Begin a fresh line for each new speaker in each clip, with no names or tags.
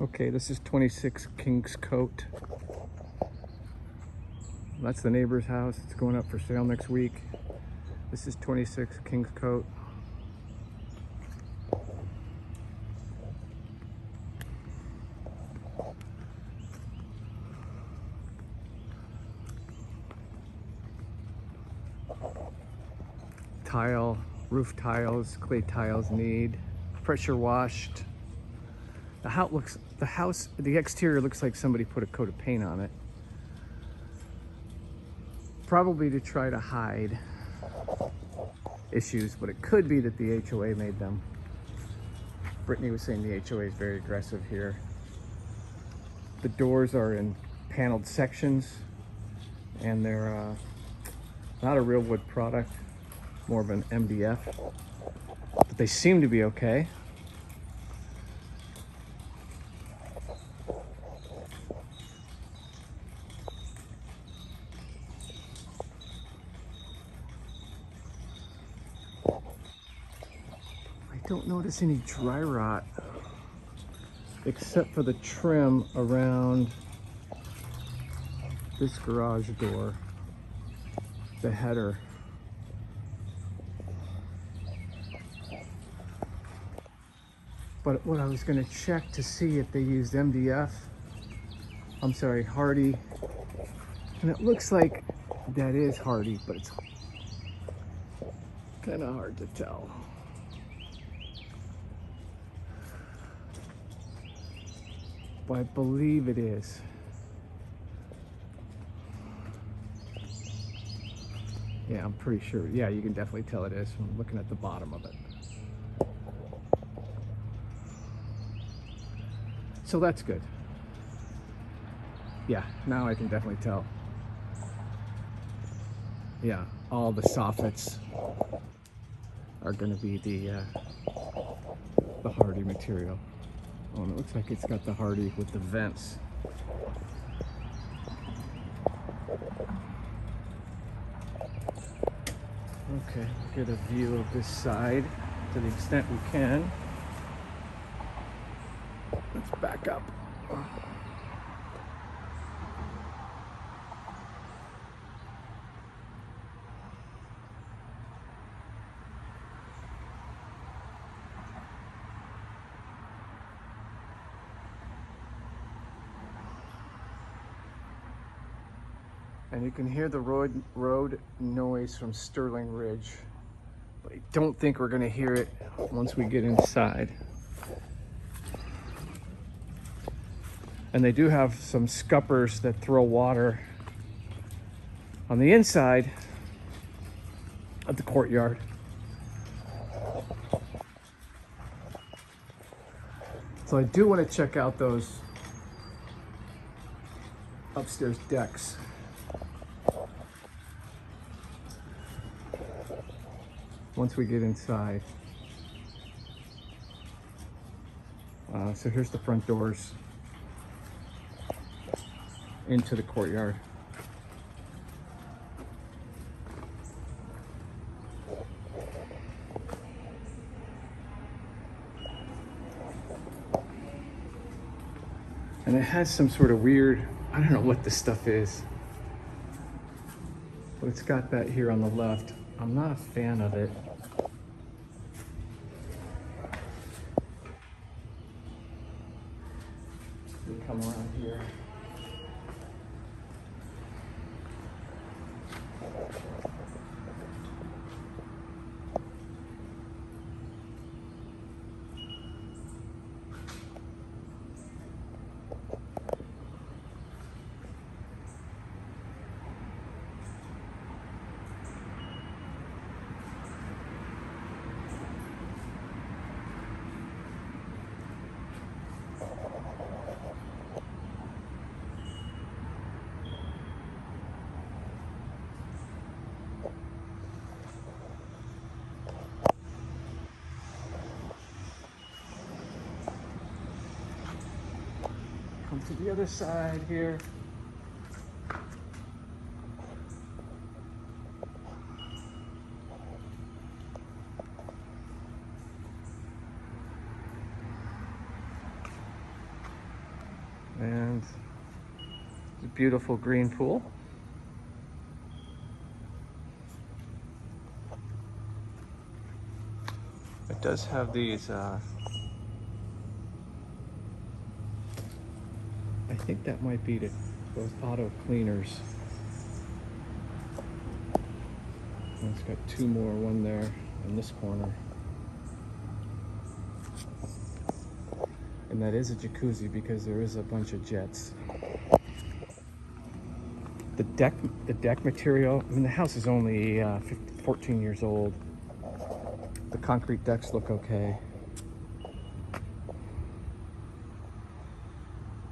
Okay, this is 26 Kingscote. That's the neighbor's house. It's going up for sale next week. This is 26 Kingscote. Tile, roof tiles, clay tiles need, pressure washed. The exterior looks like somebody put a coat of paint on it. Probably to try to hide issues, but it could be that the HOA made them. Brittany was saying the HOA is very aggressive here. The doors are in paneled sections, and they're not a real wood product, more of an MDF, but they seem to be okay. I don't notice any dry rot except for the trim around this garage door, the header. But what I was going to check to see if they used Hardy, and it looks like that is Hardy, but it's kind of hard to tell. But I believe it is. Yeah, I'm pretty sure. Yeah, you can definitely tell it is from looking at the bottom of it. So that's good. Yeah, now I can definitely tell. Yeah, all the soffits are going to be the Hardy material. Oh, and it looks like it's got the Hardy with the vents. Okay, get a view of this side to the extent we can. Let's back up. And you can hear the road noise from Sterling Ridge, but I don't think we're going to hear it once we get inside. And they do have some scuppers that throw water on the inside of the courtyard. So I do want to check out those upstairs decks. Once we get inside. So here's the front doors into the courtyard. And it has some sort of weird, I don't know what this stuff is, but it's got that here on the left. I'm not a fan of it. We come around here. Come to the other side here. And a beautiful green pool. It does have these, I think that might be those auto cleaners. And it's got two more, one there in this corner. And that is a jacuzzi because there is a bunch of jets. The deck material, I mean, the house is only 14 years old. The concrete decks look okay.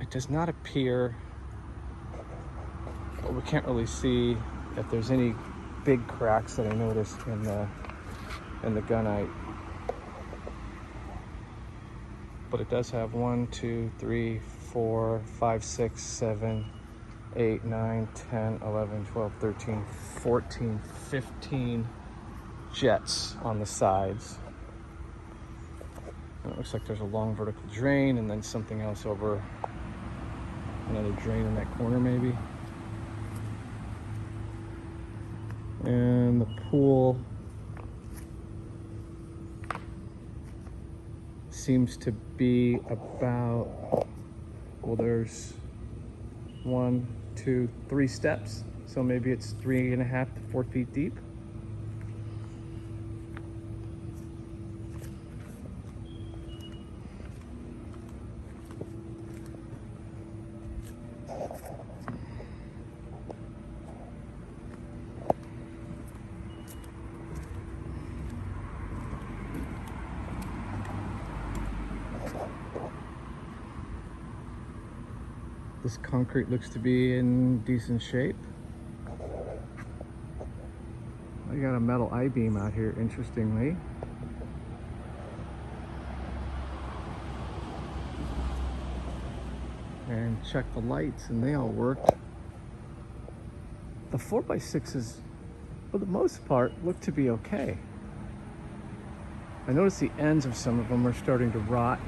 It does not appear, well, we can't really see if there's any big cracks that I noticed in the gunite. But it does have 1, 2, 3, 4, 5, 6, 7, 8, 9, 10, 11, 12, 13, 14, 15 jets on the sides. And it looks like there's a long vertical drain and then something else over, another drain in that corner maybe. And the pool seems to be about, well, there's 1, 2, 3 steps. So maybe it's 3.5 to 4 feet deep. This concrete looks to be in decent shape. I got a metal I-beam out here, interestingly. And check the lights, and they all worked. The 4x6s, for the most part, look to be okay. I noticed the ends of some of them are starting to rot.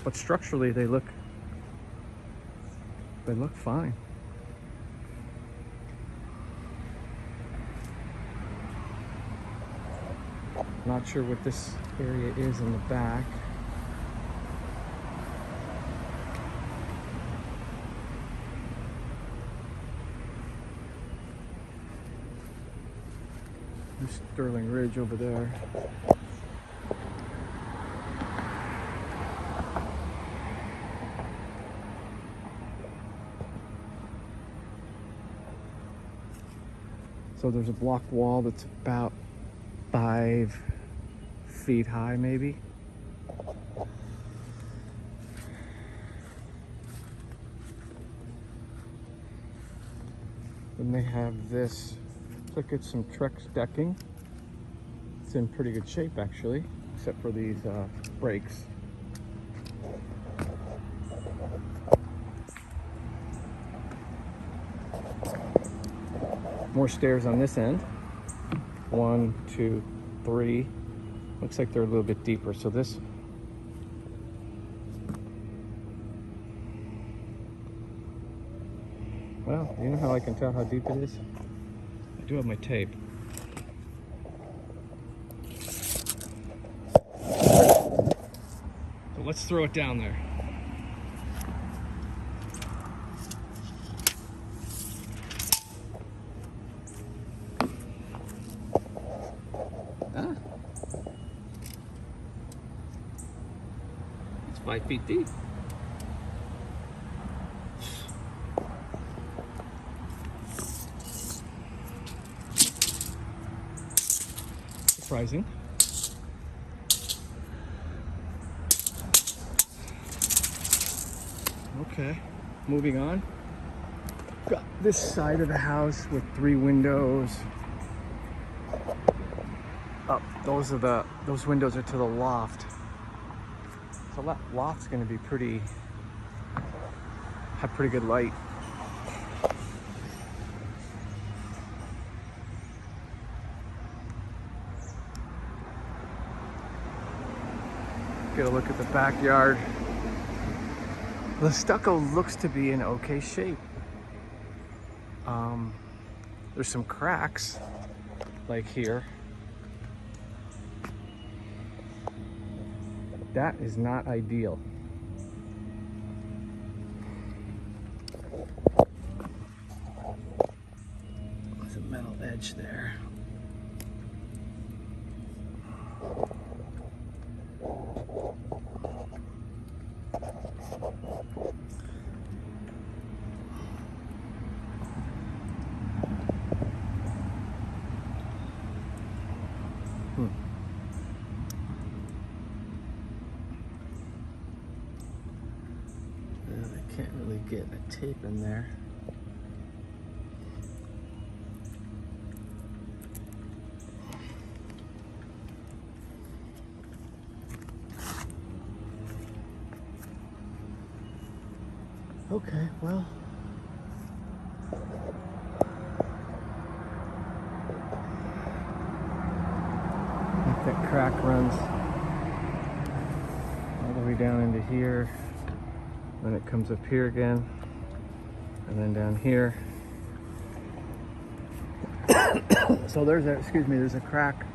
But structurally, they look fine. Not sure what this area is in the back. There's Sterling Ridge over there. So there's a block wall that's about 5 feet high, maybe. Then they have this, look at some Trex decking. It's in pretty good shape actually, except for these brakes. More stairs on this end. 1, 2, 3. Looks like they're a little bit deeper. So this, well, you know how I can tell how deep it is? I do have my tape. So let's throw it down there. Ah. It's 5 feet deep. Surprising. Okay, moving on. Got this side of the house with 3 windows. Up, those windows are to the loft. So that loft's going to be have pretty good light. Get a look at the backyard. The stucco looks to be in okay shape. There's some cracks, like here. That is not ideal. There's a metal edge there. I can't really get a tape in there. Okay, well. I think that crack runs all the way down into here. Then it comes up here again, and then down here. So there's a crack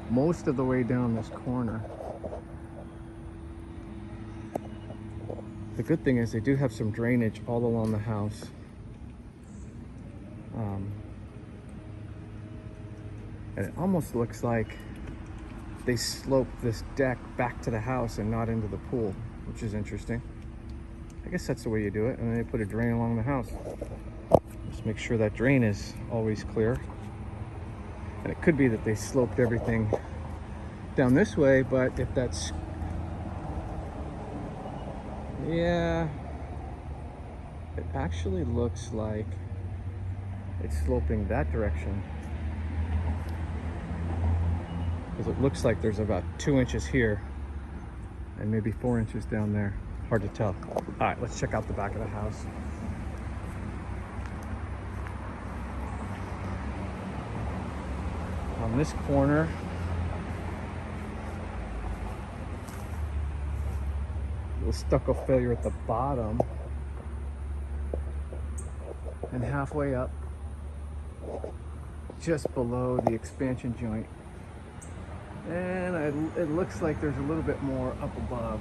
most of the way down this corner. The good thing is they do have some drainage all along the house. And it almost looks like they sloped this deck back to the house and not into the pool, which is interesting. I guess that's the way you do it. And then they put a drain along the house. Just make sure that drain is always clear. And it could be that they sloped everything down this way, but if that's, yeah, it actually looks like it's sloping that direction. Because it looks like there's about 2 inches here and maybe 4 inches down there. Hard to tell. All right, let's check out the back of the house. On this corner, little stucco failure at the bottom, and halfway up, just below the expansion joint. And it looks like there's a little bit more up above.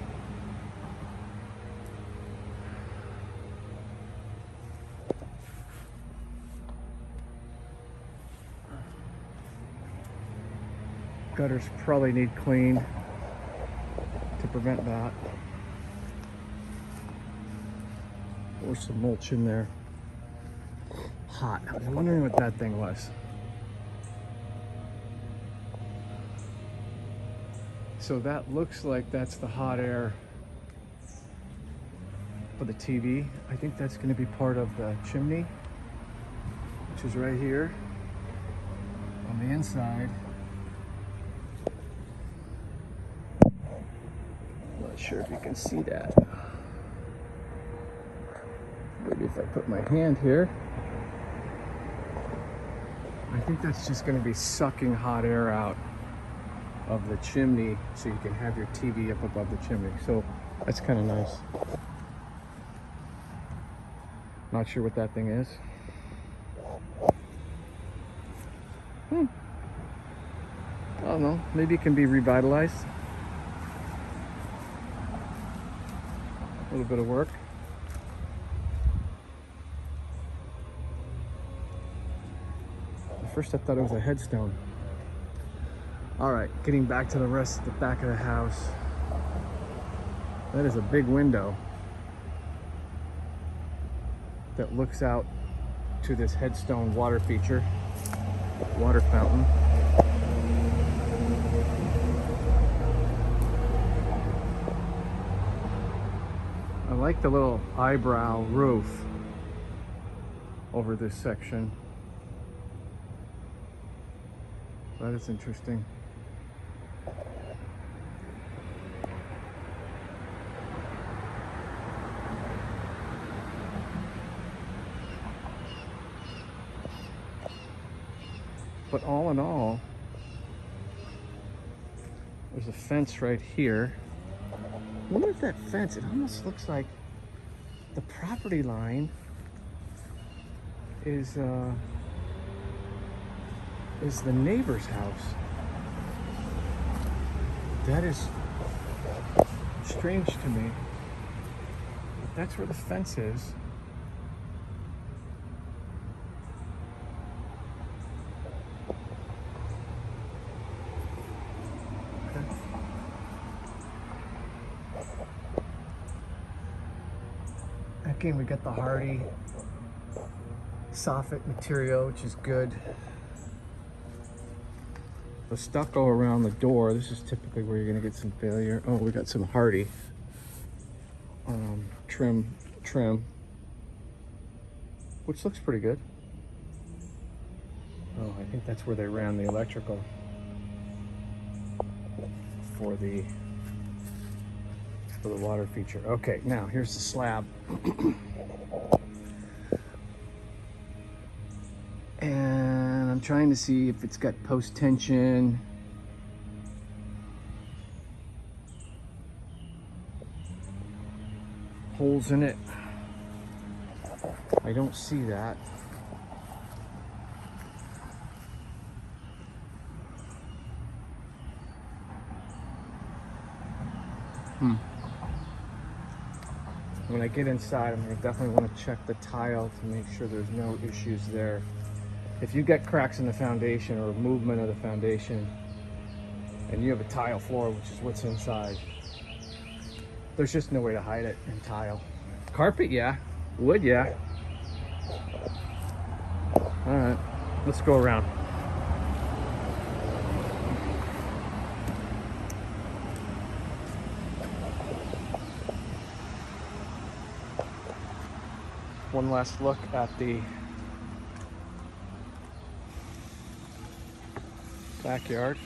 Gutters probably need cleaned to prevent that. Or some mulch in there. Hot. I was wondering what that thing was. So that looks like that's the hot air for the TV. I think that's going to be part of the chimney, which is right here on the inside. Not sure if you can see that. Maybe if I put my hand here. I think that's just going to be sucking hot air out of the chimney so you can have your TV up above the chimney. So that's kind of nice. Not sure what that thing is. I don't know. Maybe it can be revitalized. A little bit of work. At first I thought it was a headstone. All right, getting back to the rest of the back of the house. That is a big window that looks out to this headstone water feature, water fountain. I like the little eyebrow roof over this section. That is interesting. But all in all, There's a fence right here. I wonder if that fence, it almost looks like the property line is the neighbor's house. That is strange to me. That's where the fence is. Again, we got the hardy soffit material, which is good. The stucco around the door, this is typically where you're gonna get some failure. Oh, we got some hardy trim, which looks pretty good. Oh, I think that's where they ran the electrical for the water feature. Okay, now here's the slab. And I'm trying to see if it's got post tension. Holes in it. I don't see that. When I get inside, I'm gonna definitely want to check the tile to make sure there's no issues there. If you get cracks in the foundation or movement of the foundation, and you have a tile floor, which is what's inside, there's just no way to hide it in tile. Carpet, yeah. Wood, yeah. All right, let's go around. One last look at the backyard.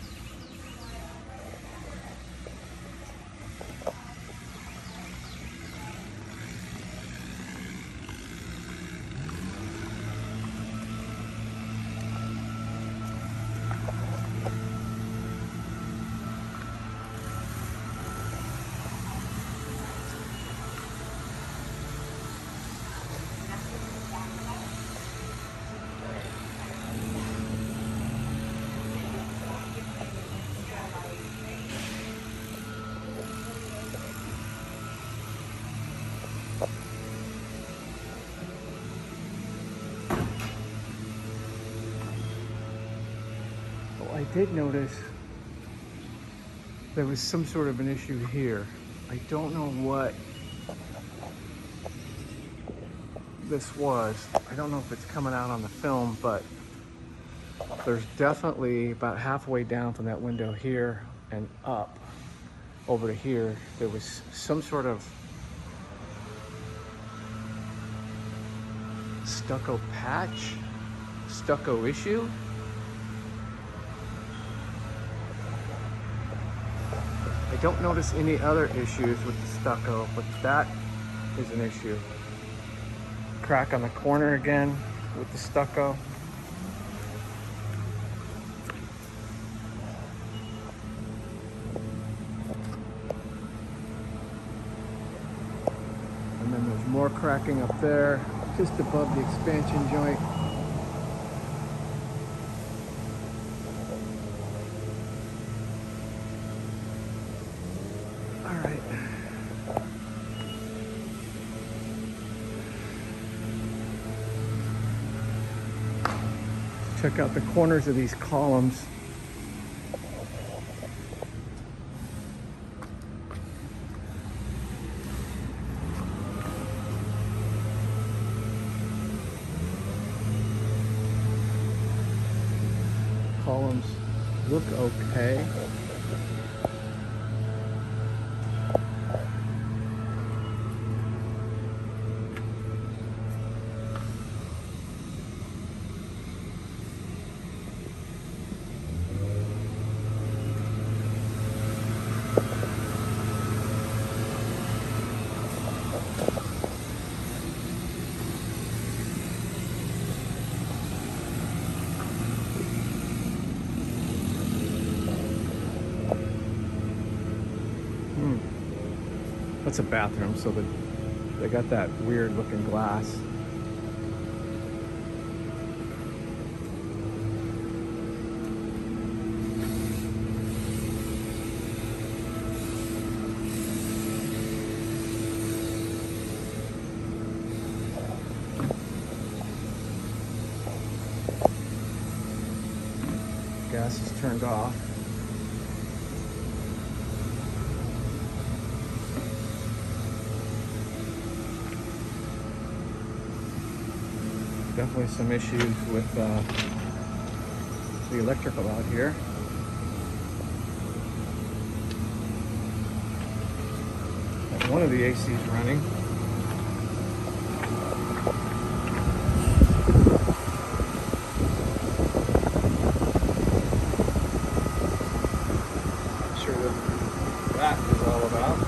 I did notice there was some sort of an issue here. I don't know what this was. I don't know if it's coming out on the film, but there's definitely about halfway down from that window here and up over to here, there was some sort of stucco patch, stucco issue. I don't notice any other issues with the stucco, but that is an issue. Crack on the corner again with the stucco. And then there's more cracking up there, just above the expansion joint. Check out the corners of these columns. Columns look okay. That's a bathroom, so they got that weird looking glass. Gas is turned off. Definitely some issues with the electrical out here. And one of the AC is running. Not sure what that is all about.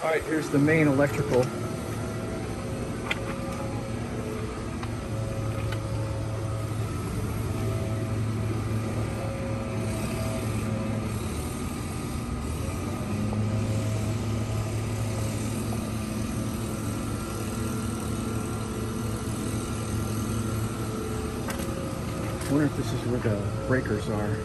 All right, here's the main electrical. I wonder if this is where the breakers are.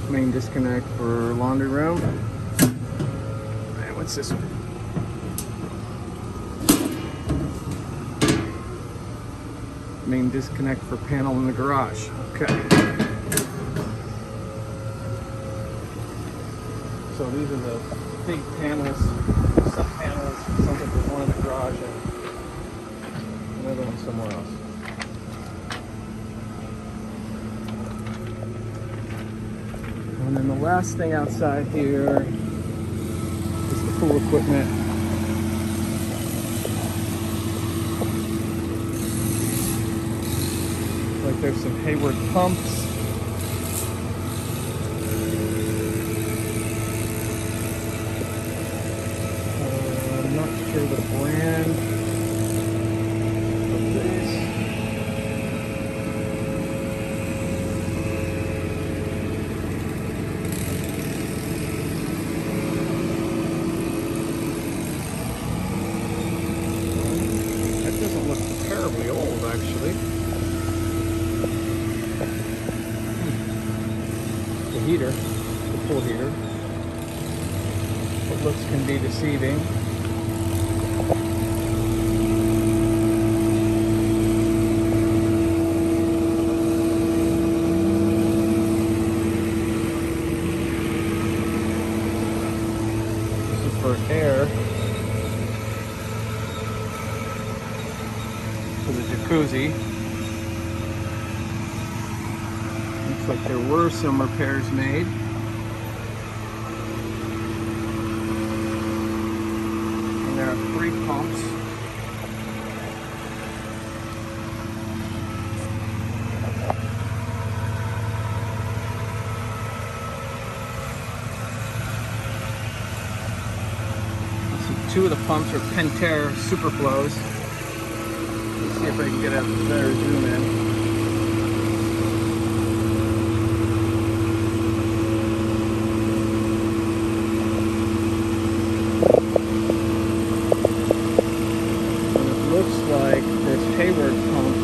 Main disconnect for laundry room. And what's this one? Main disconnect for panel in the garage. Okay. So these are the big panels, sub panels. Sounds like there's one in the garage and another one somewhere else. And then the last thing outside here is the pool equipment. Like there's some Hayward pumps. I'm not sure the brand of these. That doesn't look terribly old, actually. The heater, the pool heater. What looks can be deceiving. This is for air. For the jacuzzi. Looks like there were some repairs made. And there are 3 pumps. So 2 of the pumps are Pentair Superflows. Let's see if I can get a better zoom in. Looks like this Hayward pump,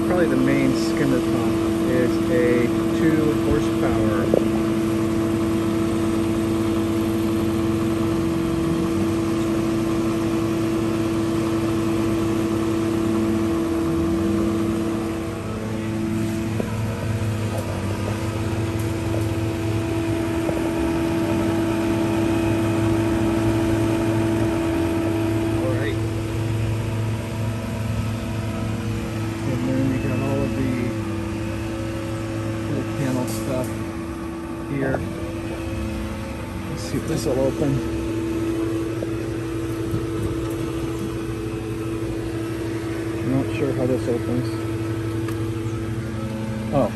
probably the main skimmer pump, is a 2 horsepower. Stuff here. Let's see if this will open. sure how this opens. Oh.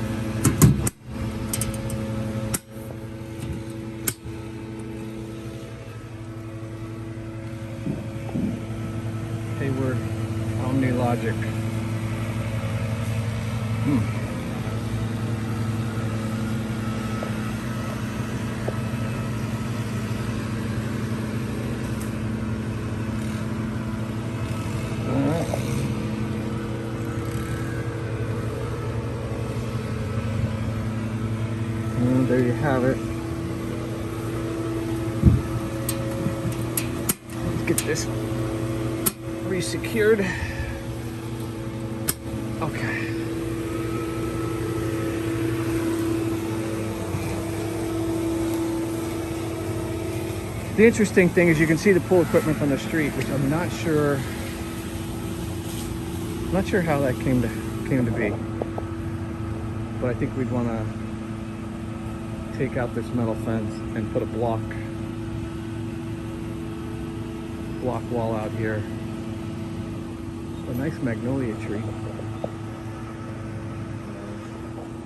Hayward Omni Logic. And there you have it. Let's get this re-secured. Okay. The interesting thing is you can see the pool equipment from the street, which I'm not sure how that came to be. But I think we'd want to take out this metal fence and put a block wall out here. A nice magnolia tree.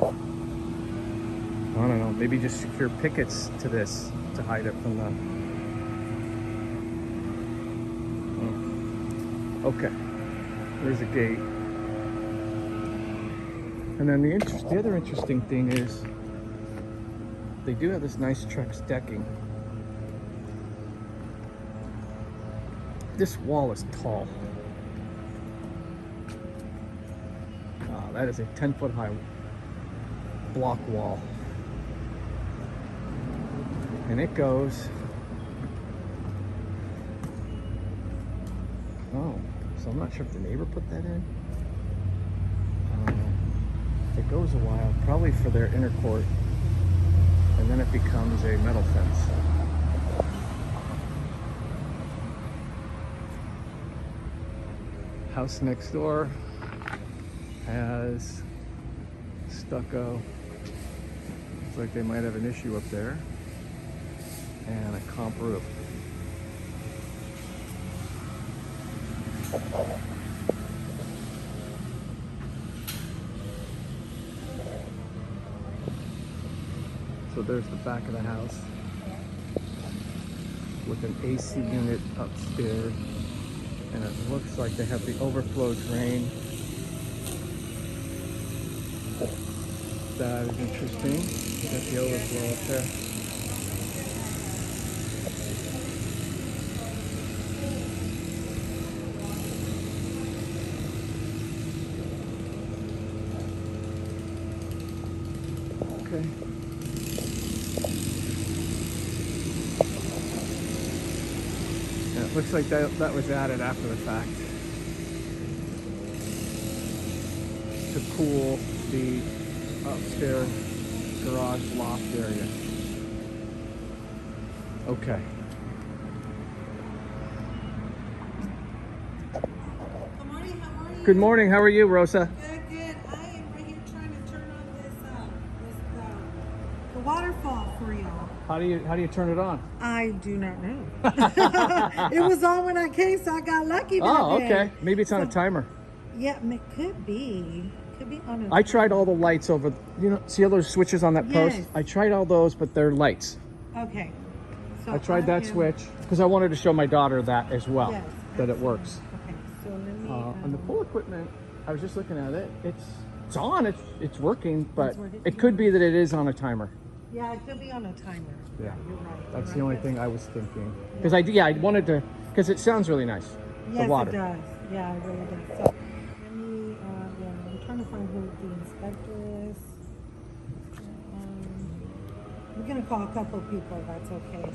I don't know, maybe just secure pickets to this to hide it from the... Okay, there's a gate. And then the other interesting thing is they do have this nice Trex decking. This wall is tall. That is a 10-foot high block wall. And it goes... Oh, so I'm not sure if the neighbor put that in. It goes a while, probably for their inner court. And then it becomes a metal fence. House next door has stucco. Looks like they might have an issue up there. And a comp roof. So there's the back of the house with an AC unit upstairs, and it looks like they have the overflow drain. That is interesting. You got the overflow up there. Okay. Yeah, it looks like that was added after the fact to cool the upstairs garage loft area. Okay.
Good morning, how are you?
Good morning, how are you, Rosa?
Good, good. I am right here trying to turn on the waterfall for y'all.
How do you turn it on?
I do not know. It was on when I came, so I got lucky that
Oh,
day.
okay. Maybe it's on a timer.
Yeah, it could be. Could be on a...
I tried all the lights over, see all those switches on that post?
Yes.
I tried all those, but they're lights.
Okay. So
I tried that switch because I wanted to show my daughter that as well,
Yes,
that it works.
Okay, so let me...
And the pool equipment, I was just looking at it. It's on, it's working, but
It's working.
it could be that it is on a timer.
Yeah, it could be on a timer.
Yeah,
you're right.
that's
You're
the only
right.
thing I was thinking. Because I wanted to, because it sounds really nice.
Yes,
the water.
it does. Yeah, it really does. So, let me, I'm trying to find who the inspector is. We're going to call a couple people, if that's okay.